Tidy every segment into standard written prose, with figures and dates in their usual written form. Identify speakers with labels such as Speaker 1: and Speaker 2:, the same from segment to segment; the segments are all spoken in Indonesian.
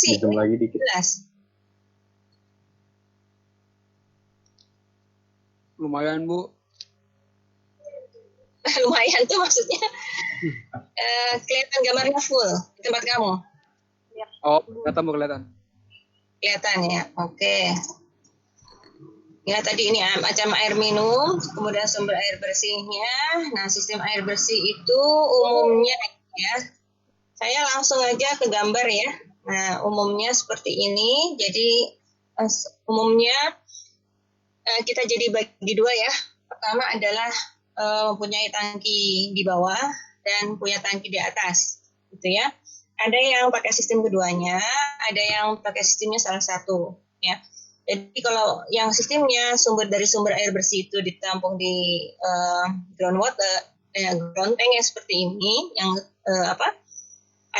Speaker 1: sih
Speaker 2: lagi dikit.
Speaker 1: jelas.
Speaker 3: Lumayan, Bu.
Speaker 1: Lumayan tuh maksudnya kelihatan gambarnya full di tempat kamu?
Speaker 3: Oh, kelihatan.
Speaker 1: Kelihatan ya, oke. Ya tadi ini macam air minum, kemudian sumber air bersihnya. Nah sistem air bersih itu umumnya ya, saya langsung aja ke gambar ya. Nah umumnya seperti ini, jadi umumnya kita jadi bagi dua ya. Pertama adalah mempunyai tangki di bawah dan punya tangki di atas, gitu ya. Ada yang pakai sistem keduanya, ada yang pakai sistemnya salah satu, ya. Jadi kalau yang sistemnya dari sumber air bersih itu ditampung di ground tank yang seperti ini, yang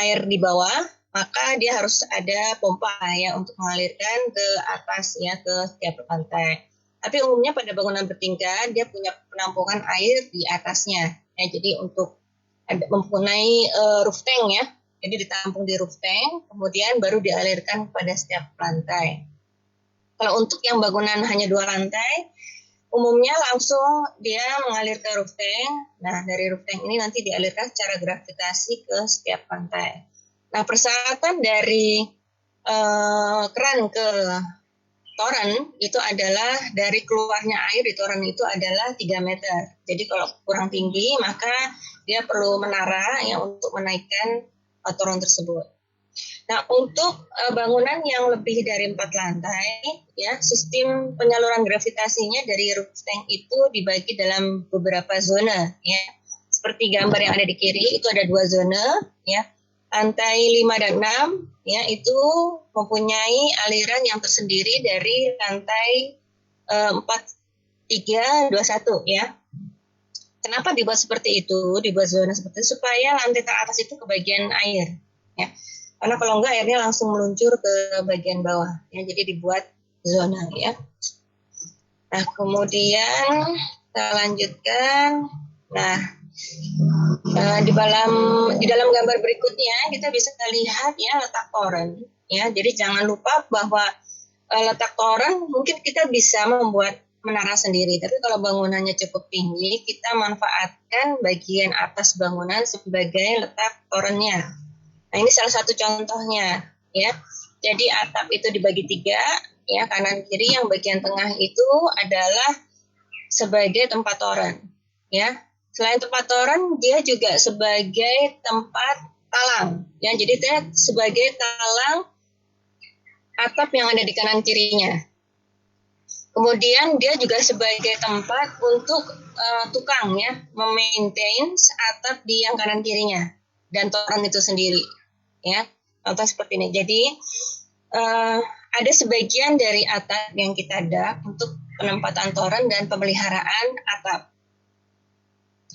Speaker 1: air di bawah, maka dia harus ada pompa ya untuk mengalirkan ke atas ya ke setiap lantai. Tapi umumnya pada bangunan bertingkat dia punya penampungan air di atasnya. Ya, jadi untuk mempunyai roof tank ya. Jadi ditampung di roof tank, kemudian baru dialirkan kepada setiap lantai. Kalau untuk yang bangunan hanya 2 lantai, umumnya langsung dia mengalir ke roof tank. Nah, dari roof tank ini nanti dialirkan secara gravitasi ke setiap lantai. Nah, persyaratan dari keran ke toren itu adalah dari keluarnya air di toren itu adalah 3 meter. Jadi kalau kurang tinggi maka dia perlu menara ya untuk menaikkan toren tersebut. Nah untuk bangunan yang lebih dari 4 lantai ya sistem penyaluran gravitasinya dari roof tank itu dibagi dalam beberapa zona ya. Seperti gambar yang ada di kiri itu ada 2 zona ya. Lantai 5 dan 6 ya itu mempunyai aliran yang tersendiri dari lantai 4, 3, 2, 1 ya. Kenapa dibuat seperti itu? Dibuat zona seperti itu supaya lantai teratas itu kebagian air ya. Karena kalau enggak airnya langsung meluncur ke bagian bawah ya. Jadi dibuat zona ya. Nah, kemudian kita lanjutkan. Nah, di dalam gambar berikutnya kita bisa lihat ya letak toren ya. Jadi jangan lupa bahwa letak toren mungkin kita bisa membuat menara sendiri, tapi kalau bangunannya cukup tinggi kita manfaatkan bagian atas bangunan sebagai letak torennya. Nah, ini salah satu contohnya ya. Jadi atap itu dibagi 3 ya, kanan kiri, yang bagian tengah itu adalah sebagai tempat toren ya. Selain tempat toren, dia juga sebagai tempat talang. Ya, jadi dia sebagai talang atap yang ada di kanan kirinya. Kemudian dia juga sebagai tempat untuk tukang ya memaintain atap di yang kanan kirinya dan toren itu sendiri. Ya, contoh seperti ini. Jadi ada sebagian dari atap yang kita ada untuk penempatan toren dan pemeliharaan atap.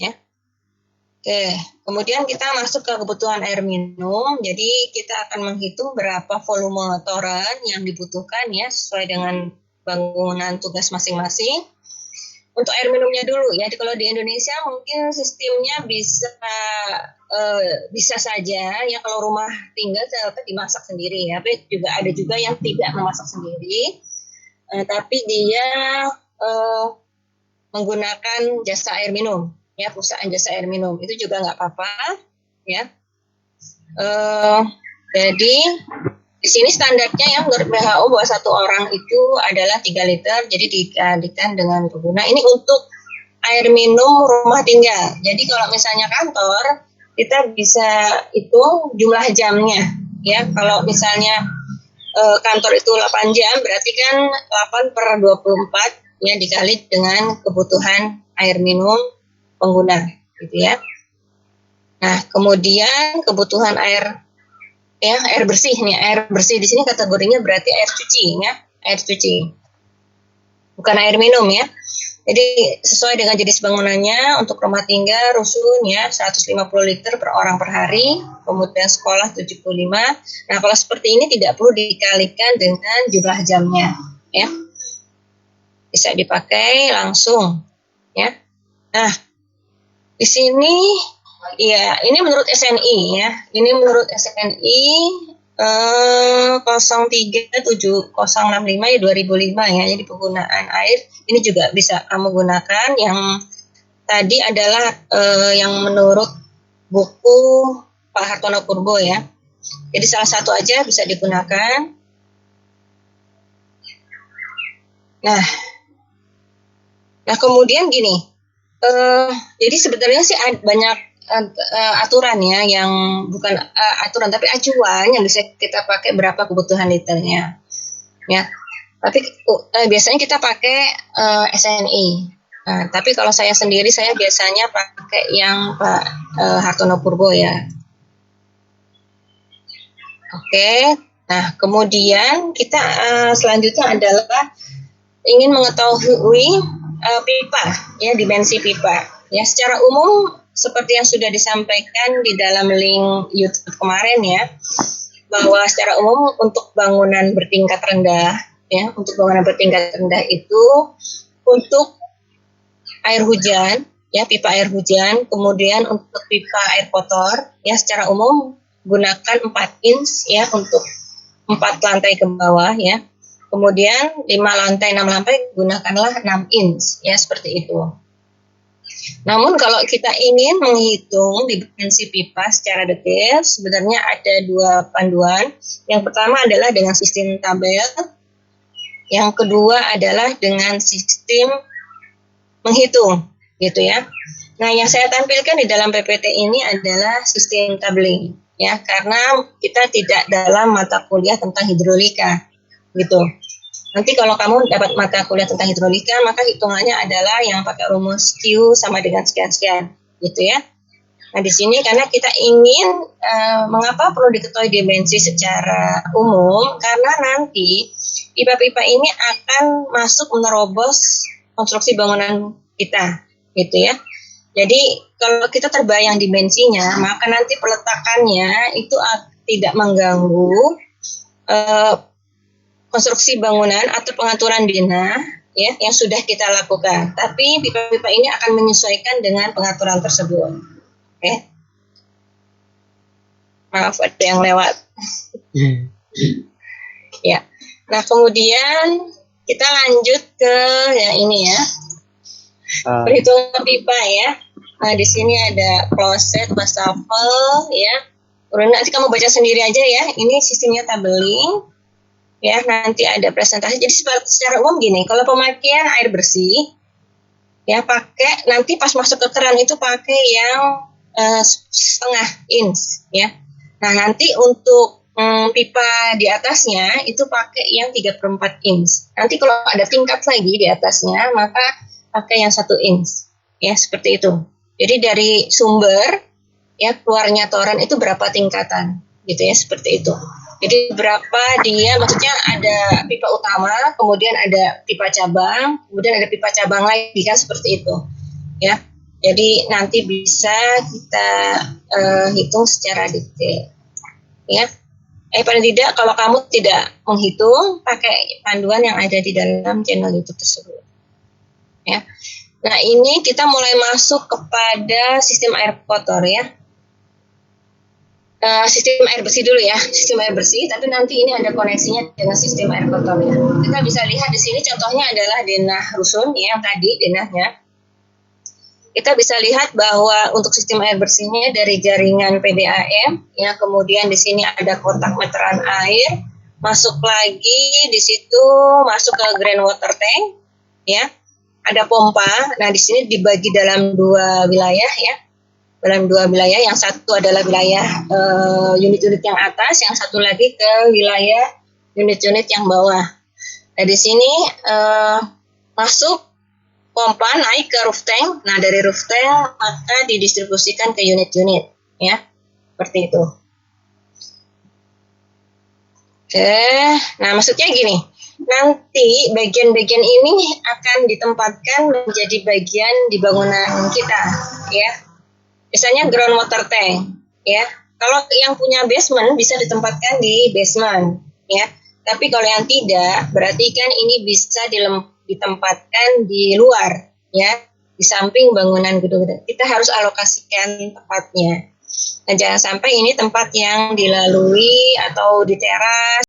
Speaker 1: Ya. Oke, kemudian kita masuk ke kebutuhan air minum. Jadi kita akan menghitung berapa volume toren yang dibutuhkan ya sesuai dengan bangunan tugas masing-masing. Untuk air minumnya dulu ya. Jadi kalau di Indonesia mungkin sistemnya bisa saja ya kalau rumah tinggal ternyata dimasak sendiri ya. Tapi juga ada juga yang tidak memasak sendiri. Tapi dia menggunakan jasa air minum. Ya, perusahaan jasa air minum itu juga nggak apa-apa ya. Jadi di sini standarnya ya menurut WHO bahwa 1 orang itu adalah 3 liter, jadi dikalikan dengan pengguna. Ini untuk air minum rumah tinggal. Jadi kalau misalnya kantor kita bisa hitung jumlah jamnya ya. Kalau misalnya kantor itu 8 jam berarti kan 8/24 ya dikali dengan kebutuhan air minum pengguna gitu ya. Nah, kemudian kebutuhan air bersih nih. Air bersih di sini kategorinya berarti air cuci ya, air cuci. Bukan air minum ya. Jadi sesuai dengan jenis bangunannya untuk rumah tinggal rusun ya 150 liter per orang per hari, kemudian sekolah 75. Nah, kalau seperti ini tidak perlu dikalikan dengan jumlah jamnya ya. Bisa dipakai langsung ya. Nah, di sini ya ini menurut SNI ya. Ini menurut SNI 037065 ya 2005 ya. Jadi penggunaan air ini juga bisa kamu gunakan. Yang tadi adalah yang menurut buku Pak Hartono Purbo ya. Jadi salah satu aja bisa digunakan. Nah kemudian gini, jadi sebenarnya sih banyak aturan ya, yang bukan aturan tapi acuan yang bisa kita pakai berapa kebutuhan liternya, ya. Tapi biasanya kita pakai SNI. Nah, tapi kalau saya sendiri, saya biasanya pakai yang Pak Hartono Purbo ya. Oke, nah kemudian kita selanjutnya adalah ingin mengetahui pipa, ya, dimensi pipa. Ya, secara umum seperti yang sudah disampaikan di dalam link YouTube kemarin ya, bahwa secara umum untuk bangunan bertingkat rendah, ya, untuk bangunan bertingkat rendah itu untuk air hujan, ya, pipa air hujan, kemudian untuk pipa air kotor, ya, secara umum gunakan 4 inch ya untuk 4 lantai ke bawah ya. Kemudian 5 lantai, 6 lantai gunakanlah 6 inch ya, seperti itu. Namun kalau kita ingin menghitung dimensi pipa secara detail, sebenarnya ada 2 panduan. Yang pertama adalah dengan sistem tabel. Yang kedua adalah dengan sistem menghitung, gitu ya. Nah, yang saya tampilkan di dalam PPT ini adalah sistem tabling, ya, karena kita tidak dalam mata kuliah tentang hidrolika, gitu. Nanti kalau kamu dapat mata kuliah tentang hidrolika, maka hitungannya adalah yang pakai rumus Q sama dengan sekian-sekian, gitu ya. Nah, di sini karena kita ingin, mengapa perlu diketahui dimensi secara umum, karena nanti pipa-pipa ini akan masuk menerobos konstruksi bangunan kita, gitu ya. Jadi kalau kita terbayang dimensinya, maka nanti peletakannya itu tidak mengganggu konstruksi bangunan atau pengaturan denah ya yang sudah kita lakukan. Tapi pipa-pipa ini akan menyesuaikan dengan pengaturan tersebut. Oke. Maaf ada yang lewat. Ya. Nah, kemudian kita lanjut ke yang ini ya. Perhitungan pipa ya. Nah, di sini ada closet, wastafel ya. Kemudian nanti kamu baca sendiri aja ya. Ini sistemnya tabelling. Ya, nanti ada presentasi. Jadi secara umum gini, kalau pemakaian air bersih ya pakai nanti pas masuk ke keran itu pakai yang setengah inch ya. Nah, nanti untuk pipa di atasnya itu pakai yang 3/4 inch. Nanti kalau ada tingkat lagi di atasnya, maka pakai yang 1 inch. Ya, seperti itu. Jadi dari sumber, ya, keluarnya toren itu berapa tingkatan. Gitu ya, seperti itu. Jadi berapa dia, maksudnya ada pipa utama, kemudian ada pipa cabang, kemudian ada pipa cabang lagi, kan seperti itu. Ya, jadi nanti bisa kita hitung secara detail. Ya, paling tidak kalau kamu tidak menghitung, pakai panduan yang ada di dalam channel YouTube tersebut. Ya, nah ini kita mulai masuk kepada sistem air kotor ya. Sistem air bersih dulu ya, sistem air bersih, tapi nanti ini ada koneksinya dengan sistem air kotor ya. Kita bisa lihat di sini contohnya adalah denah rusun ya, yang tadi denahnya. Kita bisa lihat bahwa untuk sistem air bersihnya dari jaringan PDAM ya, kemudian di sini ada kotak meteran air, masuk lagi di situ masuk ke groundwater tank ya. Ada pompa. Nah, di sini dibagi dalam 2 wilayah ya. Dalam 2 wilayah, yang satu adalah wilayah unit-unit yang atas, yang satu lagi ke wilayah unit-unit yang bawah. Nah, di sini masuk pompa naik ke roof tank. Nah, dari roof tank maka didistribusikan ke unit-unit ya. Seperti itu. Oke, nah maksudnya gini. Nanti bagian-bagian ini akan ditempatkan menjadi bagian di bangunan kita ya. Misalnya groundwater tank, ya. Kalau yang punya basement bisa ditempatkan di basement, ya. Tapi kalau yang tidak, berarti kan ini bisa ditempatkan di luar, ya, di samping bangunan gedung. Kita harus alokasikan tempatnya. Nah, jangan sampai ini tempat yang dilalui atau di teras